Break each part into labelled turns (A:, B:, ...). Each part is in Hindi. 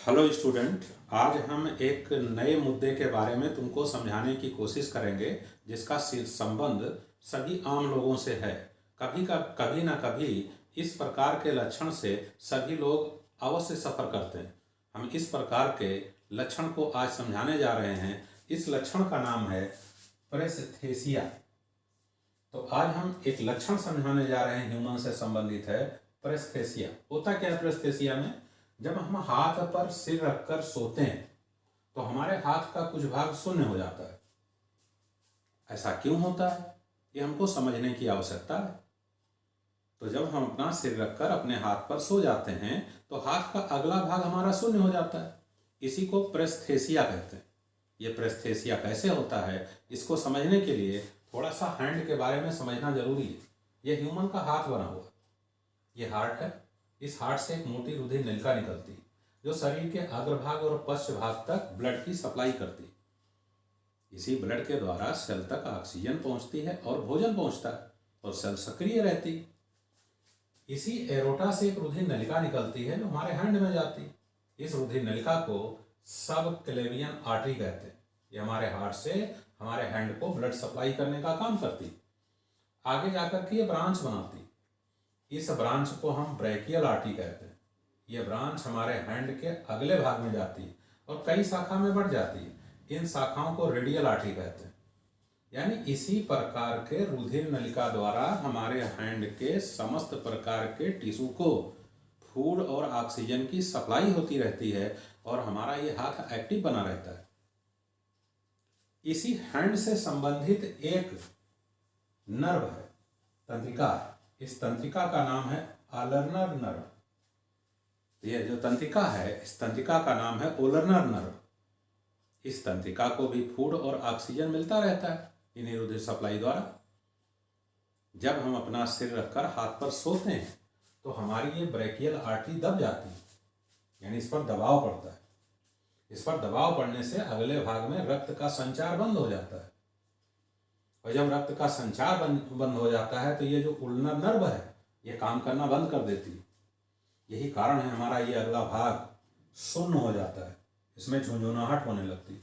A: हेलो स्टूडेंट, आज हम एक नए मुद्दे के बारे में तुमको समझाने की कोशिश करेंगे जिसका संबंध सभी आम लोगों से है। कभी ना कभी इस प्रकार के लक्षण से सभी लोग अवश्य सफ़र करते हैं। हम इस प्रकार के लक्षण को आज समझाने जा रहे हैं। इस लक्षण का नाम है प्रेस्थेसिया। तो आज हम एक लक्षण समझाने जा रहे हैं, ह्यूमन से संबंधित है प्रेस्थेसिया। होता क्या है प्रेस्थेसिया में? जब हम हाथ पर सिर रखकर सोते हैं तो हमारे हाथ का कुछ भाग शून्य हो जाता है। ऐसा क्यों होता है, ये हमको समझने की आवश्यकता है। तो जब हम अपना सिर रखकर अपने हाथ पर सो जाते हैं तो हाथ का अगला भाग हमारा शून्य हो जाता है। इसी को प्रेस्थेसिया कहते हैं। ये प्रेस्थेसिया कैसे होता है, इसको समझने के लिए थोड़ा सा हैंड के बारे में समझना जरूरी है। यह ह्यूमन का हाथ बना हुआ, ये हार्ट है। इस हार्ट से एक मोटी रुधिर नलिका निकलती है जो शरीर के अग्रभाग और पश्च भाग तक ब्लड की सप्लाई करती है। इसी ब्लड के द्वारा सेल तक ऑक्सीजन पहुंचती है और भोजन पहुंचता है और सेल सक्रिय रहती है। इसी एरोटा से एक रुधिर नलिका निकलती है जो हमारे हैंड में जाती है। इस रुधिर नलिका को सब क्लेवियन आर्टरी कहते हैं। ये हमारे हार्ट से हमारे हैंड को ब्लड सप्लाई करने का काम करती है। आगे जाकर के ये ब्रांच बनाती है। इस ब्रांच को हम ब्रैकियल आर्टरी कहते हैं। ये ब्रांच हमारे हैंड के अगले भाग में जाती है और कई शाखा में बढ़ जाती है। इन शाखाओं को रेडियल आर्टरी कहते हैं। यानी इसी प्रकार के रुधिर नलिका द्वारा हमारे हैंड के समस्त प्रकार के टिश्यू को फूड और ऑक्सीजन की सप्लाई होती रहती है और हमारा ये हाथ एक्टिव बना रहता है। इसी हैंड से संबंधित एक नर्व है, तंत्रिका है। इस तंत्रिका का नाम है अल्नर नर्व। यह जो तंत्रिका है, इस तंत्रिका का नाम है ओलनर नर्व। इस तंत्रिका को भी फूड और ऑक्सीजन मिलता रहता है इन्हीं रुधिर सप्लाई द्वारा। जब हम अपना सिर रखकर हाथ पर सोते हैं तो हमारी ये ब्रैकियल आर्टरी दब जाती है, यानी इस पर दबाव पड़ता है। इस पर दबाव पड़ने से अगले भाग में रक्त का संचार बंद हो जाता है और जब रक्त का संचार बंद हो जाता है तो ये जो उल्नर नर्व है ये काम करना बंद कर देती है। यही कारण है हमारा ये अगला भाग शून्य हो जाता है, इसमें झुंझुनाहट होने लगती है।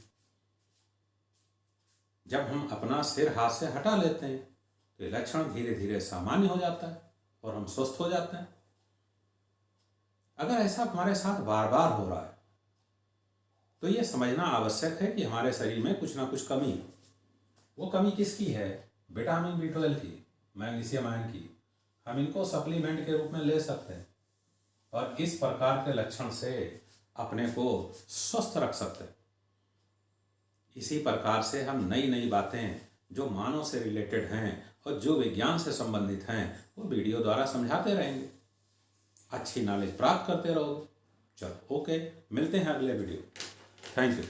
A: जब हम अपना सिर हाथ से हटा लेते हैं तो ये लक्षण धीरे धीरे सामान्य हो जाता है और हम स्वस्थ हो जाते हैं। अगर ऐसा हमारे साथ बार बार हो रहा है तो ये समझना आवश्यक है कि हमारे शरीर में कुछ ना कुछ कमी है। वो कमी किसकी है? विटामिन B12 की, मैग्नीशियम आयन की। हम इनको सप्लीमेंट के रूप में ले सकते हैं और इस प्रकार के लक्षण से अपने को स्वस्थ रख सकते हैं। इसी प्रकार से हम नई नई बातें जो मानव से रिलेटेड हैं और जो विज्ञान से संबंधित हैं वो वीडियो द्वारा समझाते रहेंगे। अच्छी नॉलेज प्राप्त करते रहोगे। चलो ओके, मिलते हैं अगले वीडियो। Thank you.